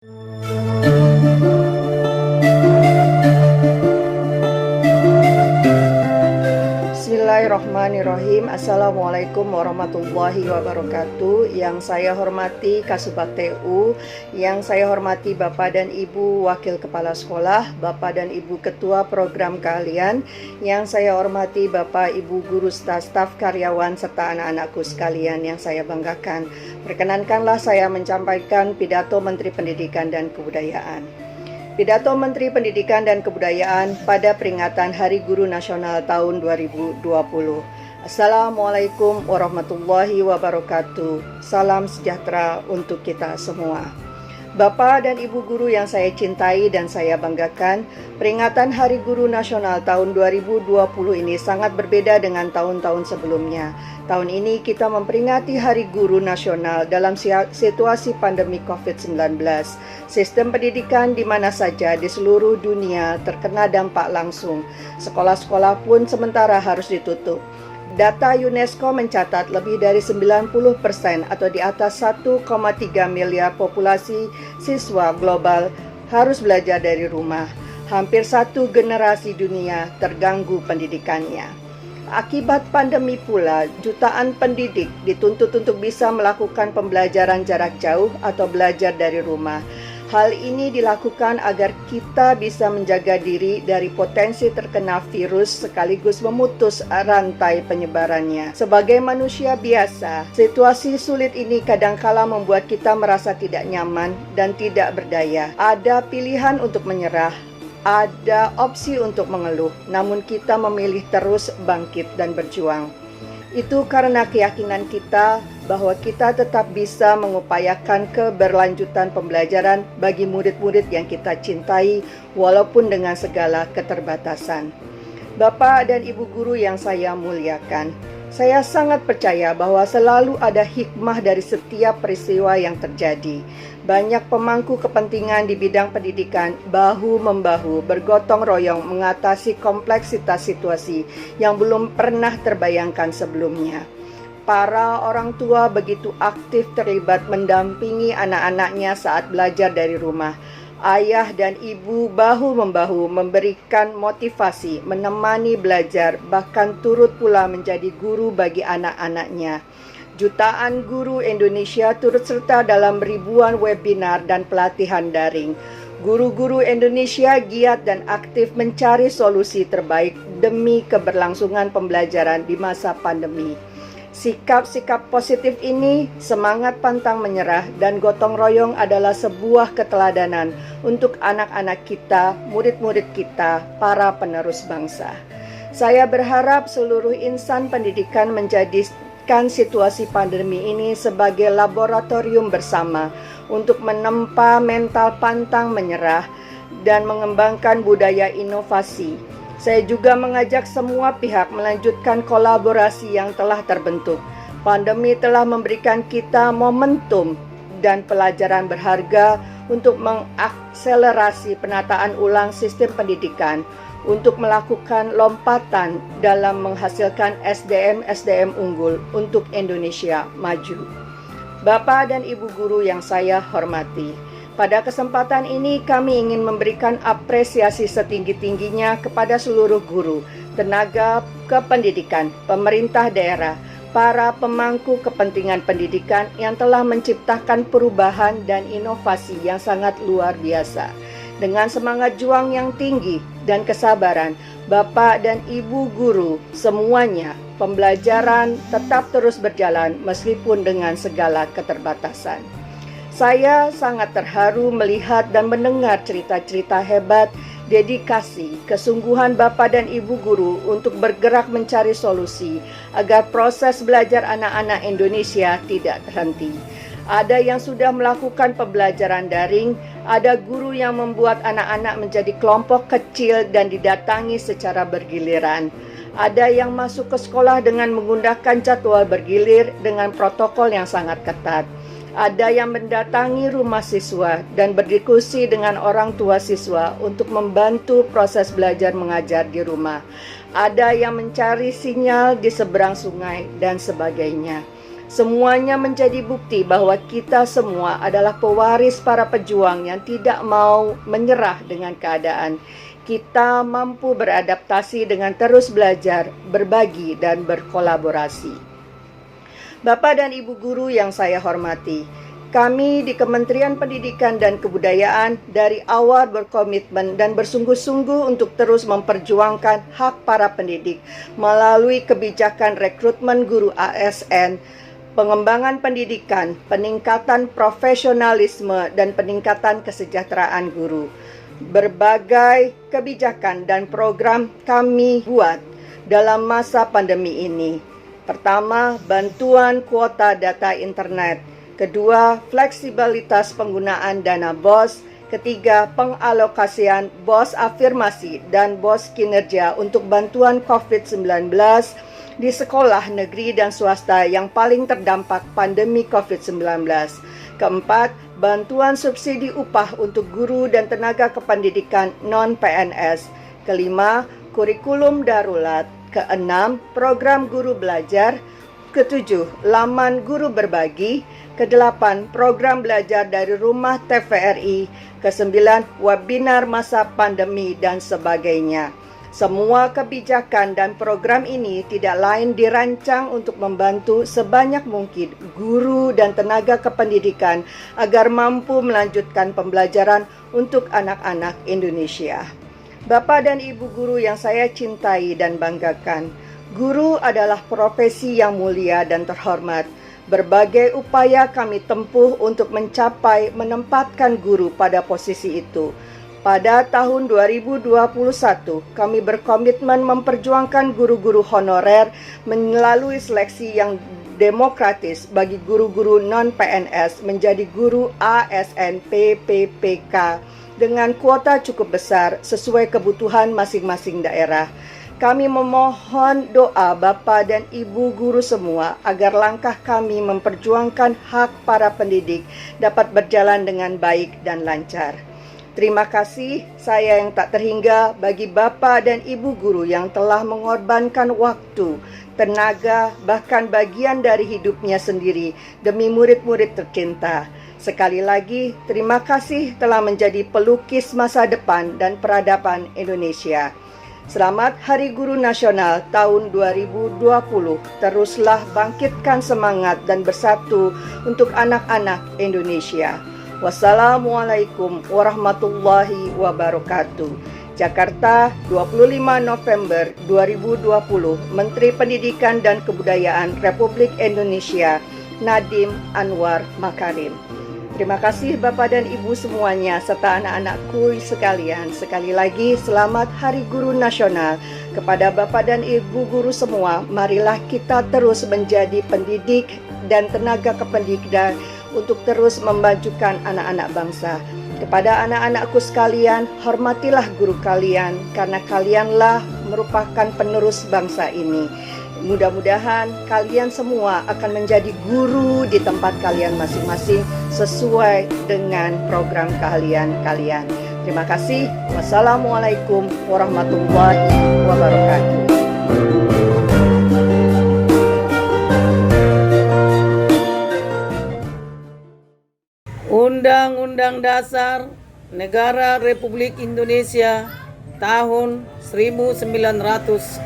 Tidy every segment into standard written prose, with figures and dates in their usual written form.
Bismillahirrahmanirrahim. Assalamualaikum warahmatullahi wabarakatuh. Yang saya hormati Kasubag TU, yang saya hormati Bapak dan Ibu Wakil Kepala Sekolah, Bapak dan Ibu Ketua Program Keahlian, yang saya hormati Bapak Ibu Guru, staf karyawan, serta anak-anakku sekalian yang saya banggakan. Perkenankanlah saya menyampaikan pidato Menteri Pendidikan dan Kebudayaan. Pidato Menteri Pendidikan dan Kebudayaan pada peringatan Hari Guru Nasional tahun 2020. Assalamualaikum warahmatullahi wabarakatuh. Salam sejahtera untuk kita semua. Bapak dan Ibu guru yang saya cintai dan saya banggakan, peringatan Hari Guru Nasional tahun 2020 ini sangat berbeda dengan tahun-tahun sebelumnya. Tahun ini kita memperingati Hari Guru Nasional dalam situasi pandemi COVID-19. Sistem pendidikan di mana saja di seluruh dunia terkena dampak langsung. Sekolah-sekolah pun sementara harus ditutup. Data UNESCO mencatat lebih dari 90% atau di atas 1,3 miliar populasi siswa global harus belajar dari rumah. Hampir satu generasi dunia terganggu pendidikannya. Akibat pandemi pula, jutaan pendidik dituntut untuk bisa melakukan pembelajaran jarak jauh atau belajar dari rumah. Hal ini dilakukan agar kita bisa menjaga diri dari potensi terkena virus sekaligus memutus rantai penyebarannya. Sebagai manusia biasa, situasi sulit ini kadangkala membuat kita merasa tidak nyaman dan tidak berdaya. Ada pilihan untuk menyerah, ada opsi untuk mengeluh, namun kita memilih terus bangkit dan berjuang. Itu karena keyakinan kita bahwa kita tetap bisa mengupayakan keberlanjutan pembelajaran bagi murid-murid yang kita cintai walaupun dengan segala keterbatasan. Bapak dan Ibu guru yang saya muliakan, saya sangat percaya bahwa selalu ada hikmah dari setiap peristiwa yang terjadi. Banyak pemangku kepentingan di bidang pendidikan bahu-membahu bergotong royong mengatasi kompleksitas situasi yang belum pernah terbayangkan sebelumnya. Para orang tua begitu aktif terlibat mendampingi anak-anaknya saat belajar dari rumah. Ayah dan ibu bahu-membahu memberikan motivasi, menemani belajar, bahkan turut pula menjadi guru bagi anak-anaknya. Jutaan guru Indonesia turut serta dalam ribuan webinar dan pelatihan daring. Guru-guru Indonesia giat dan aktif mencari solusi terbaik demi keberlangsungan pembelajaran di masa pandemi. Sikap-sikap positif ini, semangat pantang menyerah, dan gotong royong adalah sebuah keteladanan untuk anak-anak kita, murid-murid kita, para penerus bangsa. Saya berharap seluruh insan pendidikan menjadikan situasi pandemi ini sebagai laboratorium bersama untuk menempa mental pantang menyerah dan mengembangkan budaya inovasi. Saya juga mengajak semua pihak melanjutkan kolaborasi yang telah terbentuk. Pandemi telah memberikan kita momentum dan pelajaran berharga untuk mengakselerasi penataan ulang sistem pendidikan, untuk melakukan lompatan dalam menghasilkan SDM-SDM unggul untuk Indonesia maju. Bapak dan Ibu guru yang saya hormati, pada kesempatan ini kami ingin memberikan apresiasi setinggi-tingginya kepada seluruh guru, tenaga kependidikan, pemerintah daerah, para pemangku kepentingan pendidikan yang telah menciptakan perubahan dan inovasi yang sangat luar biasa. Dengan semangat juang yang tinggi dan kesabaran, Bapak dan Ibu guru semuanya, pembelajaran tetap terus berjalan meskipun dengan segala keterbatasan. Saya sangat terharu melihat dan mendengar cerita-cerita hebat, dedikasi, kesungguhan Bapak dan Ibu guru untuk bergerak mencari solusi agar proses belajar anak-anak Indonesia tidak terhenti. Ada yang sudah melakukan pembelajaran daring, ada guru yang membuat anak-anak menjadi kelompok kecil dan didatangi secara bergiliran. Ada yang masuk ke sekolah dengan menggunakan jadwal bergilir dengan protokol yang sangat ketat. Ada yang mendatangi rumah siswa dan berdiskusi dengan orang tua siswa untuk membantu proses belajar mengajar di rumah. Ada yang mencari sinyal di seberang sungai dan sebagainya. Semuanya menjadi bukti bahwa kita semua adalah pewaris para pejuang yang tidak mau menyerah dengan keadaan. Kita mampu beradaptasi dengan terus belajar, berbagi, dan berkolaborasi. Bapak dan Ibu guru yang saya hormati, kami di Kementerian Pendidikan dan Kebudayaan dari awal berkomitmen dan bersungguh-sungguh untuk terus memperjuangkan hak para pendidik melalui kebijakan rekrutmen guru ASN, pengembangan pendidikan, peningkatan profesionalisme, dan peningkatan kesejahteraan guru. Berbagai kebijakan dan program kami buat dalam masa pandemi ini. Pertama, bantuan kuota data internet. Kedua, fleksibilitas penggunaan dana BOS. Ketiga, pengalokasian BOS afirmasi dan BOS kinerja untuk bantuan COVID-19 di sekolah negeri dan swasta yang paling terdampak pandemi COVID-19. Keempat, bantuan subsidi upah untuk guru dan tenaga kependidikan non-PNS. Kelima, kurikulum darurat. Keenam, program guru belajar. Ketujuh, laman guru berbagi. Kedelapan, program belajar dari rumah TVRI. Kesembilan, webinar masa pandemi dan sebagainya. Semua kebijakan dan program ini tidak lain dirancang untuk membantu sebanyak mungkin guru dan tenaga kependidikan agar mampu melanjutkan pembelajaran untuk anak-anak Indonesia. Bapak dan Ibu guru yang saya cintai dan banggakan, guru adalah profesi yang mulia dan terhormat. Berbagai upaya kami tempuh untuk menempatkan guru pada posisi itu. Pada tahun 2021, kami berkomitmen memperjuangkan guru-guru honorer melalui seleksi yang demokratis bagi guru-guru non-PNS menjadi guru ASN PPPK dengan kuota cukup besar sesuai kebutuhan masing-masing daerah. Kami memohon doa Bapak dan Ibu guru semua agar langkah kami memperjuangkan hak para pendidik dapat berjalan dengan baik dan lancar. Terima kasih saya yang tak terhingga bagi Bapak dan Ibu guru yang telah mengorbankan waktu, tenaga, bahkan bagian dari hidupnya sendiri demi murid-murid tercinta. Sekali lagi, terima kasih telah menjadi pelukis masa depan dan peradaban Indonesia. Selamat Hari Guru Nasional tahun 2020. Teruslah bangkitkan semangat dan bersatu untuk anak-anak Indonesia. Wassalamualaikum warahmatullahi wabarakatuh. Jakarta, 25 November 2020. Menteri Pendidikan dan Kebudayaan Republik Indonesia, Nadiem Anwar Makarim. Terima kasih Bapak dan Ibu semuanya serta anak-anakku sekalian. Sekali lagi selamat Hari Guru Nasional. Kepada Bapak dan Ibu guru semua, marilah kita terus menjadi pendidik dan tenaga kependidikan untuk terus memajukan anak-anak bangsa. Kepada anak-anakku sekalian, hormatilah guru kalian karena kalianlah merupakan penerus bangsa ini. Mudah-mudahan kalian semua akan menjadi guru di tempat kalian masing-masing sesuai dengan program kalian. Terima kasih. Wassalamualaikum warahmatullahi wabarakatuh. Undang-Undang Dasar Negara Republik Indonesia tahun 1945.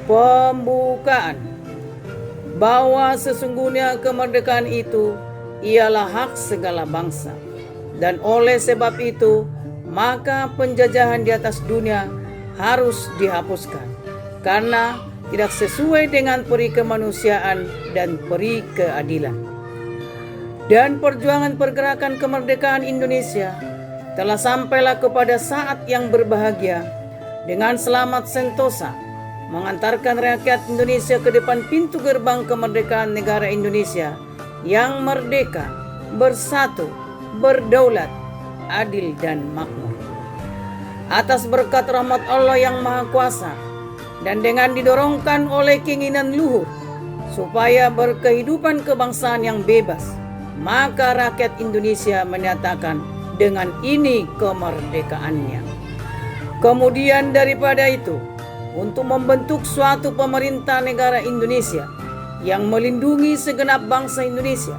Pembukaan bahwa sesungguhnya kemerdekaan itu ialah hak segala bangsa, dan oleh sebab itu maka penjajahan di atas dunia harus dihapuskan karena tidak sesuai dengan peri kemanusiaan dan peri keadilan. Dan perjuangan pergerakan kemerdekaan Indonesia telah sampailah kepada saat yang berbahagia dengan selamat sentosa mengantarkan rakyat Indonesia ke depan pintu gerbang kemerdekaan negara Indonesia yang merdeka, bersatu, berdaulat, adil dan makmur. Atas berkat rahmat Allah yang Maha Kuasa dan dengan didorongkan oleh keinginan luhur supaya berkehidupan kebangsaan yang bebas, maka rakyat Indonesia menyatakan dengan ini kemerdekaannya. Kemudian daripada itu, untuk membentuk suatu pemerintah negara Indonesia yang melindungi segenap bangsa Indonesia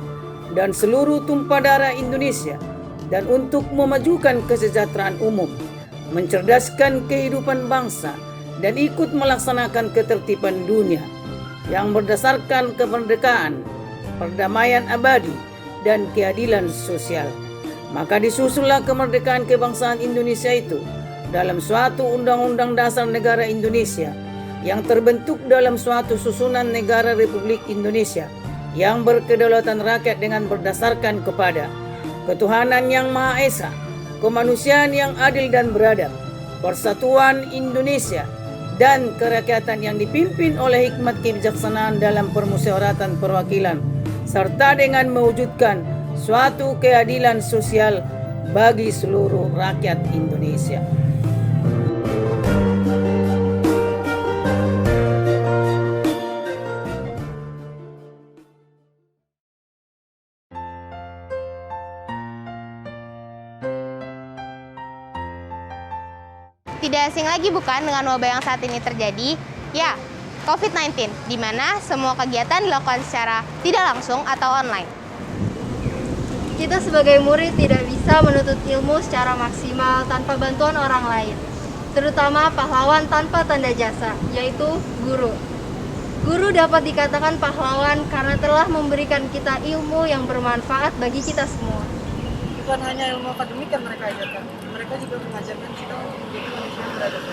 dan seluruh tumpah darah Indonesia, dan untuk memajukan kesejahteraan umum, mencerdaskan kehidupan bangsa, dan ikut melaksanakan ketertiban dunia yang berdasarkan kemerdekaan, perdamaian abadi, dan keadilan sosial. Maka disusullah kemerdekaan kebangsaan Indonesia itu dalam suatu Undang-Undang Dasar Negara Indonesia yang terbentuk dalam suatu susunan negara Republik Indonesia yang berkedaulatan rakyat dengan berdasarkan kepada ketuhanan yang Maha Esa, kemanusiaan yang adil dan beradab, persatuan Indonesia, dan kerakyatan yang dipimpin oleh hikmat kebijaksanaan dalam permusyawaratan perwakilan, serta dengan mewujudkan suatu keadilan sosial bagi seluruh rakyat Indonesia. Tidak asing lagi bukan dengan wabah yang saat ini terjadi? Ya, COVID-19, di mana semua kegiatan dilakukan secara tidak langsung atau online. Kita sebagai murid tidak bisa menuntut ilmu secara maksimal tanpa bantuan orang lain, terutama pahlawan tanpa tanda jasa, yaitu guru. Guru dapat dikatakan pahlawan karena telah memberikan kita ilmu yang bermanfaat bagi kita semua. Bukan hanya ilmu akademik yang mereka ajarkan, mereka juga mengajarkan kita untuk menjadi manusia yang beradab,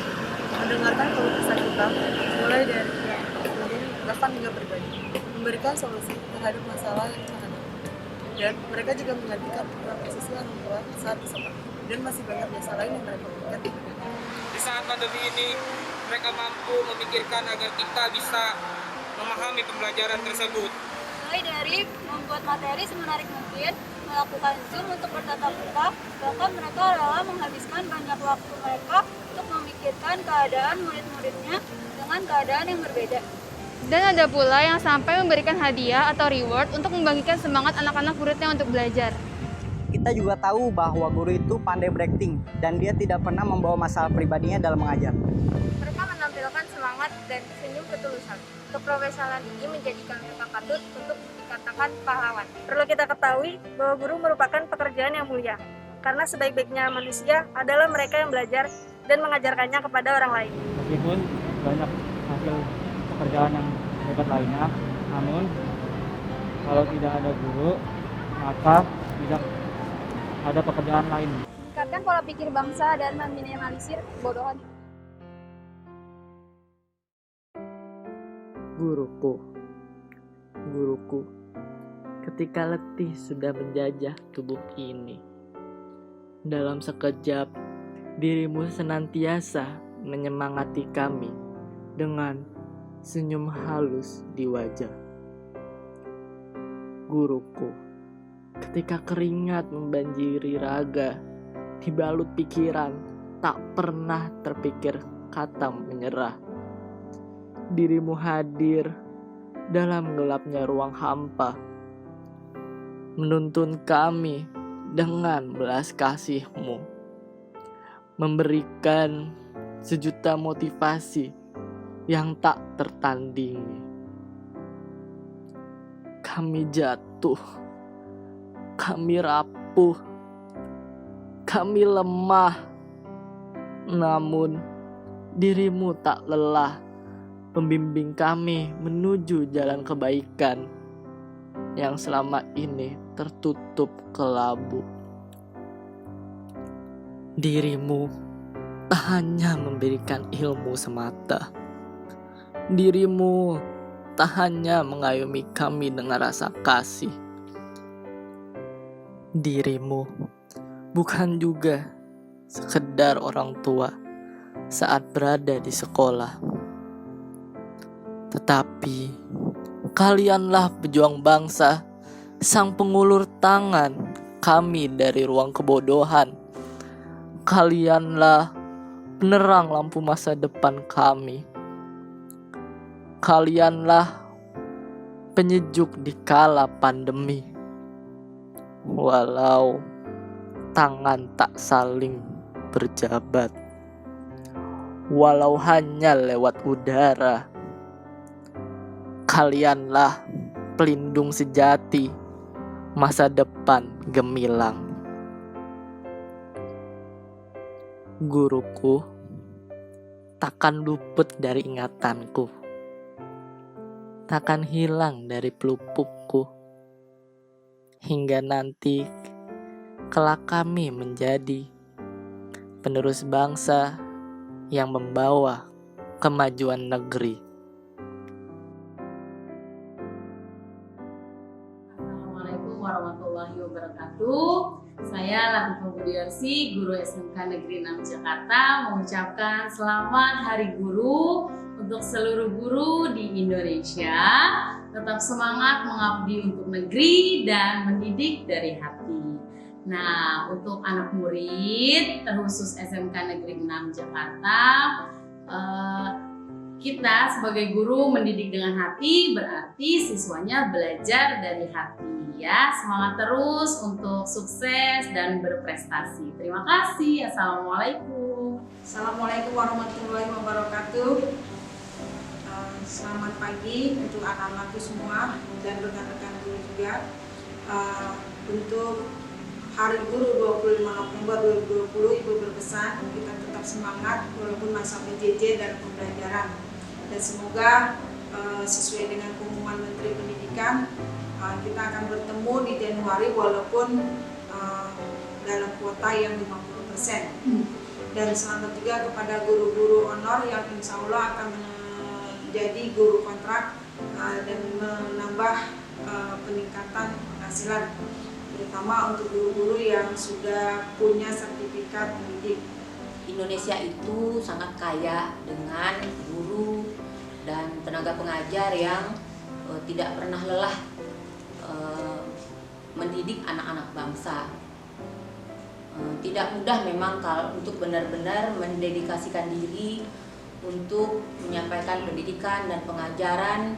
mendengarkan keluh kesah kita, mulai dari umum bahkan hingga pribadi, memberikan solusi terhadap masalah yang menghadapi. Dan mereka juga menggantikan peran posisi orang tua saat sekolah, dan masih banyak jasa lain yang mereka berikan. Di saat pandemi ini, mereka mampu memikirkan agar kita bisa memahami pembelajaran tersebut. Mulai dari membuat materi semenarik mungkin, melakukan Zoom untuk bertatap muka, bahkan mereka rela menghabiskan banyak waktu mereka untuk memikirkan keadaan murid-muridnya dengan keadaan yang berbeda. Dan ada pula yang sampai memberikan hadiah atau reward untuk membagikan semangat anak-anak muridnya untuk belajar. Kita juga tahu bahwa guru itu pandai berakting dan dia tidak pernah membawa masalah pribadinya dalam mengajar. Mereka menampilkan semangat dan senyum ketulusan. Keprofesionalan ini menjadikan mereka patut untuk dikatakan pahlawan. Perlu kita ketahui bahwa guru merupakan pekerjaan yang mulia, karena sebaik-baiknya manusia adalah mereka yang belajar dan mengajarkannya kepada orang lain. Meskipun banyak hasil pekerjaan yang hebat lainnya, namun kalau tidak ada guru, maka tidak ada pekerjaan lain. Meningkatkan pola pikir bangsa dan meminimalisir kebodohan. Guruku, ketika letih sudah menjajah tubuh ini, dalam sekejap dirimu senantiasa menyemangati kami dengan senyum halus di wajah. Guruku, ketika keringat membanjiri raga, dibalut pikiran, tak pernah terpikir kata menyerah. Dirimu hadir dalam gelapnya ruang hampa, menuntun kami dengan belas kasih-Mu, memberikan sejuta motivasi yang tak tertandingi. Kami jatuh, kami rapuh, kami lemah, namun dirimu tak lelah membimbing kami menuju jalan kebaikan yang selama ini tertutup kelabu. Dirimu tak hanya memberikan ilmu semata. Dirimu tak hanya mengayomi kami dengan rasa kasih. Dirimu bukan juga sekedar orang tua saat berada di sekolah, tetapi kalianlah pejuang bangsa, sang pengulur tangan kami dari ruang kebodohan. Kalianlah penerang lampu masa depan kami. Kalianlah penyejuk di kala pandemi. Walau tangan tak saling berjabat, walau hanya lewat udara, Kalianlah pelindung sejati masa depan gemilang. Guruku takkan luput dari ingatanku, takkan hilang dari pelupukku, hingga nanti kelak kami menjadi penerus bangsa yang membawa kemajuan negeri. Assalamualaikum warahmatullahi wabarakatuh. Saya Latifah Budiarsi, Guru SMK Negeri 6 Jakarta, mengucapkan selamat Hari Guru untuk seluruh guru di Indonesia. Tetap semangat mengabdi untuk negeri dan mendidik dari hati. Nah, untuk anak murid, terkhusus SMK Negeri 6 Jakarta, kita sebagai guru mendidik dengan hati, berarti siswanya belajar dari hati. Ya, semangat terus untuk sukses dan berprestasi. Terima kasih. Assalamualaikum. Assalamualaikum warahmatullahi wabarakatuh. Selamat pagi untuk anak-anakku semua dan rekan-rekan guru juga. Untuk Hari Guru 25 November 2020, Ibu berpesan kita tetap semangat walaupun masa PJJ dan pembelajaran. Dan semoga sesuai dengan pengumuman Menteri Pendidikan, kita akan bertemu di Januari walaupun dalam kuota yang 50%. Dan selamat juga kepada guru-guru honor yang insya Allah akan menjadi guru kontrak dan menambah peningkatan penghasilan, terutama untuk guru-guru yang sudah punya sertifikat pendidik. Indonesia itu sangat kaya dengan guru dan tenaga pengajar yang tidak pernah lelah mendidik anak-anak bangsa. Tidak mudah memang kalau untuk benar-benar mendedikasikan diri untuk menyampaikan pendidikan dan pengajaran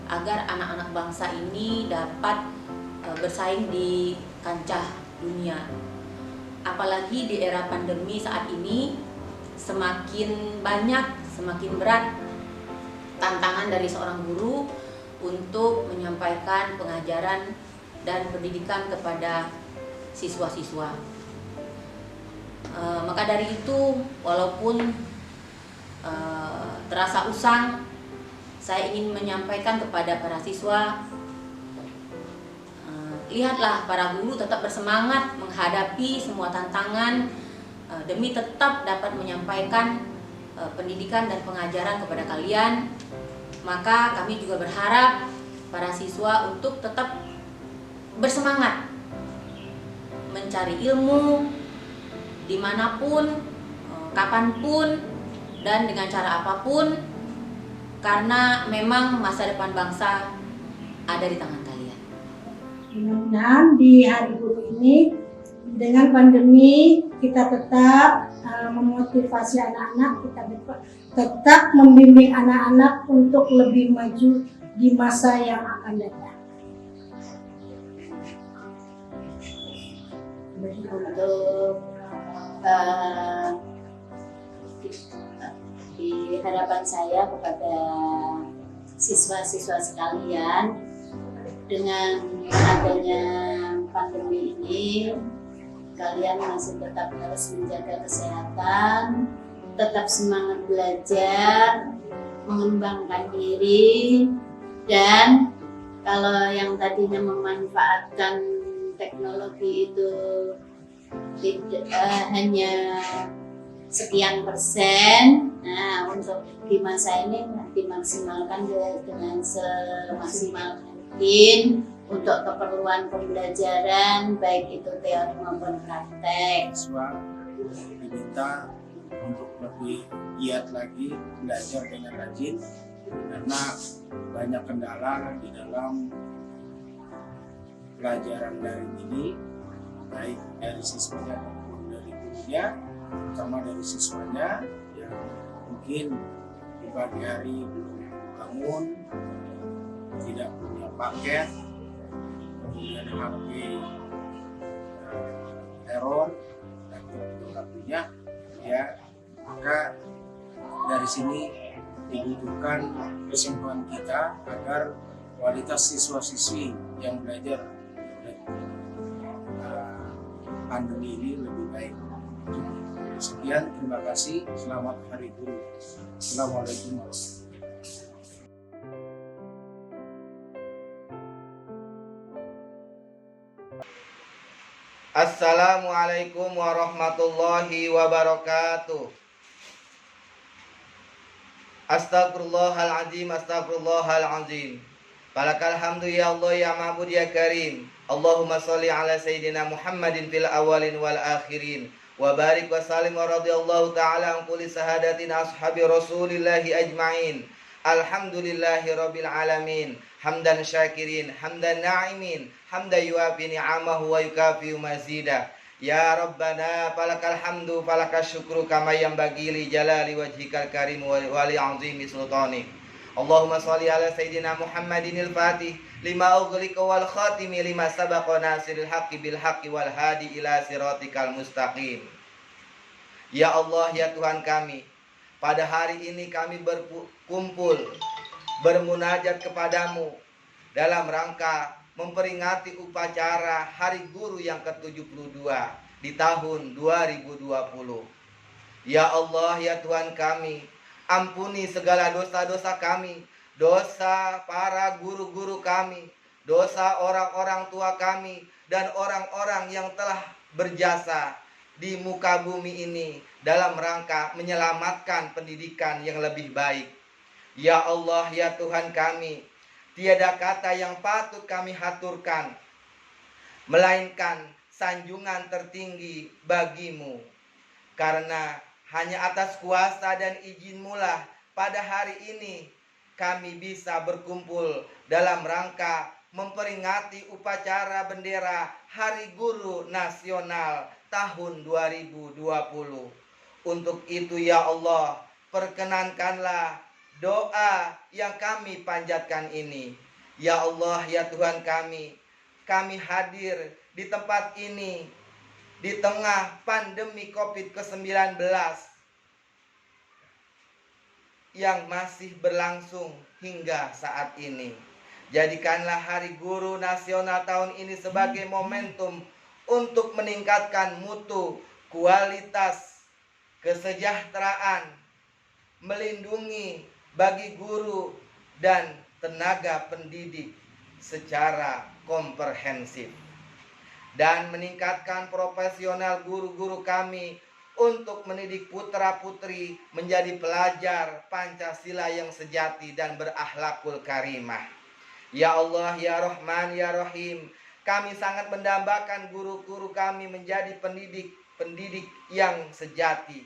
agar anak-anak bangsa ini dapat bersaing di kancah dunia. Apalagi di era pandemi saat ini, semakin banyak, semakin berat tantangan dari seorang guru untuk menyampaikan pengajaran dan pendidikan kepada siswa-siswa. Maka dari itu, walaupun terasa usang, saya ingin menyampaikan kepada para siswa, lihatlah para guru tetap bersemangat menghadapi semua tantangan demi tetap dapat menyampaikan pendidikan dan pengajaran kepada kalian. Maka kami juga berharap para siswa untuk tetap bersemangat mencari ilmu dimanapun, kapanpun, dan dengan cara apapun, karena memang masa depan bangsa ada di tangan kalian. Mudah-mudahan di Hari Guru ini dengan pandemi kita tetap memotivasi anak-anak, kita tetap membimbing anak-anak untuk lebih maju di masa yang akan datang. Untuk di hadapan saya kepada siswa-siswa sekalian, dengan adanya pandemi ini, kalian masih tetap harus menjaga kesehatan, tetap semangat belajar, mengembangkan diri, dan kalau yang tadinya memanfaatkan teknologi itu hanya sekian persen, nah untuk di masa ini dimaksimalkan dengan semaksimal mungkin untuk keperluan pembelajaran, baik itu teori maupun praktek. Siswa diminta untuk lebih giat lagi belajar dengan rajin, karena banyak kendala di dalam pelajaran daring ini, baik dari siswanya maupun dari gurunya, terutama dari siswanya yang mungkin di pagi hari belum bangun, tidak punya paket, kemudian HP error, laptop juga punya, ya maka dari sini dibutuhkan kesembuhan kita agar kualitas siswa-siswi yang belajar pandemi ini lebih baik. Sekian, terima kasih. Selamat Hari Guru. Assalamualaikum warahmatullahi wabarakatuh. Assalamualaikum warahmatullahi wabarakatuh. Astagfirullahaladzim, astagfirullahaladzim. Falakal hamdu ya Allah ya ma'bud ya karim. Allahumma sholli ala sayyidina Muhammadin fil awalin wal akhirin. Wa barik wa salim wa radiyallahu ta'ala an kulli sahadatin ashabi rasulillahi ajma'in. Alhamdulillahi rabbil alamin. Hamdan syakirin, hamdan na'imin, hamdan yuafi ni'amahu wa yukafi mazida. Ya Rabbana falakal hamdu falakal syukru kama yanbaghi li jalali wajhikal karim wa li azimi sultani. Allahumma sholli ala sayyidina Muhammadinil Fatih lima ughliqa wal khatimi lima sabaqa nasiril haqqi bil haqqi wal hadi ila siratikal mustaqim. Ya Allah, ya Tuhan kami, pada hari ini kami berkumpul bermunajat kepadamu dalam rangka memperingati upacara Hari Guru yang ke-72 di tahun 2020. Ya Allah, ya Tuhan kami, ampuni segala dosa-dosa kami, dosa para guru-guru kami, dosa orang-orang tua kami, dan orang-orang yang telah berjasa di muka bumi ini dalam rangka menyelamatkan pendidikan yang lebih baik. Ya Allah, ya Tuhan kami, tiada kata yang patut kami haturkan, melainkan sanjungan tertinggi bagimu. Karena hanya atas kuasa dan izin-Mu lah pada hari ini kami bisa berkumpul dalam rangka memperingati upacara bendera Hari Guru Nasional tahun 2020. Untuk itu ya Allah, perkenankanlah doa yang kami panjatkan ini. Ya Allah, ya Tuhan kami hadir di tempat ini di tengah pandemi COVID-19 yang masih berlangsung hingga saat ini. Jadikanlah Hari Guru Nasional tahun ini sebagai momentum untuk meningkatkan mutu, kualitas, kesejahteraan, melindungi bagi guru dan tenaga pendidik secara komprehensif, dan meningkatkan profesional guru-guru kami untuk mendidik putra-putri menjadi pelajar Pancasila yang sejati dan berakhlakul karimah. Ya Allah, ya Rahman, ya Rahim, kami sangat mendambakan guru-guru kami menjadi pendidik yang sejati,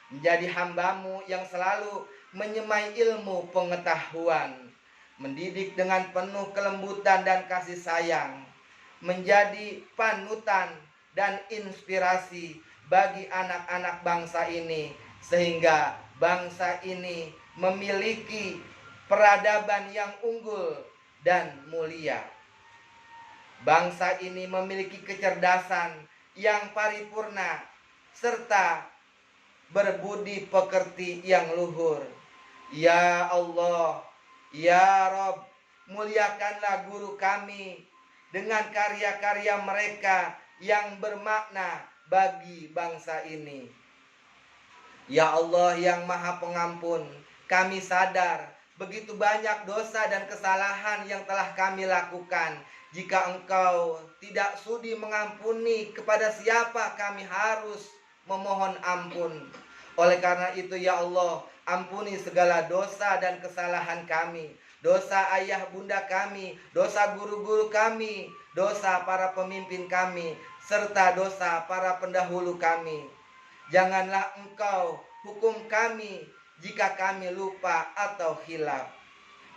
menjadi hamba-Mu yang selalu menyemai ilmu pengetahuan, mendidik dengan penuh kelembutan dan kasih sayang, menjadi panutan dan inspirasi bagi anak-anak bangsa ini, sehingga bangsa ini memiliki peradaban yang unggul dan mulia. Bangsa ini memiliki kecerdasan yang paripurna serta berbudi pekerti yang luhur. Ya Allah, ya Rabb, muliakanlah guru kami dengan karya-karya mereka yang bermakna bagi bangsa ini. Ya Allah yang Maha Pengampun, kami sadar begitu banyak dosa dan kesalahan yang telah kami lakukan. Jika Engkau tidak sudi mengampuni, kepada siapa kami harus memohon ampun? Oleh karena itu ya Allah, ampuni segala dosa dan kesalahan kami, dosa ayah bunda kami, dosa guru-guru kami, dosa para pemimpin kami, serta dosa para pendahulu kami. Janganlah Engkau hukum kami jika kami lupa atau khilaf.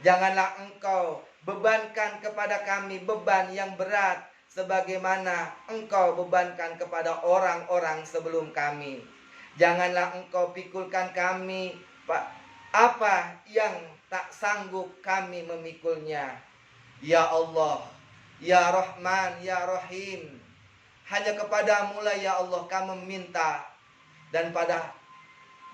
Janganlah Engkau bebankan kepada kami beban yang berat sebagaimana Engkau bebankan kepada orang-orang sebelum kami. Janganlah Engkau pikulkan kami apa yang tak sanggup kami memikulnya. Ya Allah, ya Rahman, ya Rahim, hanya kepadamu lah ya Allah kami meminta, dan pada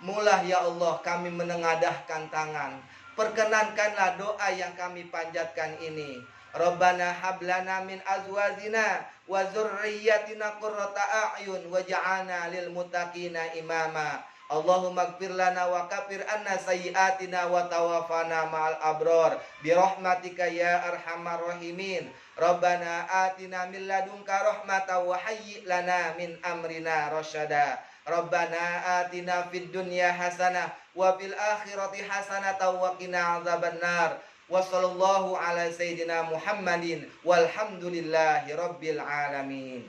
Mulah ya Allah kami menengadahkan tangan. Perkenankanlah doa yang kami panjatkan ini. Rabbana hablana min azwajina wa dzurriyyatina qurrata a'yun waj'alna lil muttaqina imama. Allahumma ighfir lana wa kaffir anna sayyi'atina wa tawaffana ma'al abrar bi rahmatika ya arhamar rahimin. Rabbana atina min ladunka rahmatan wa hayyi lana min amrina rasyada. Rabbana atina fid dunya hasanah wa fil akhirati hasanatan wa qina adzabannar. Wa sallallahu ala sayyidina Muhammadin walhamdulillahi rabbil alamin.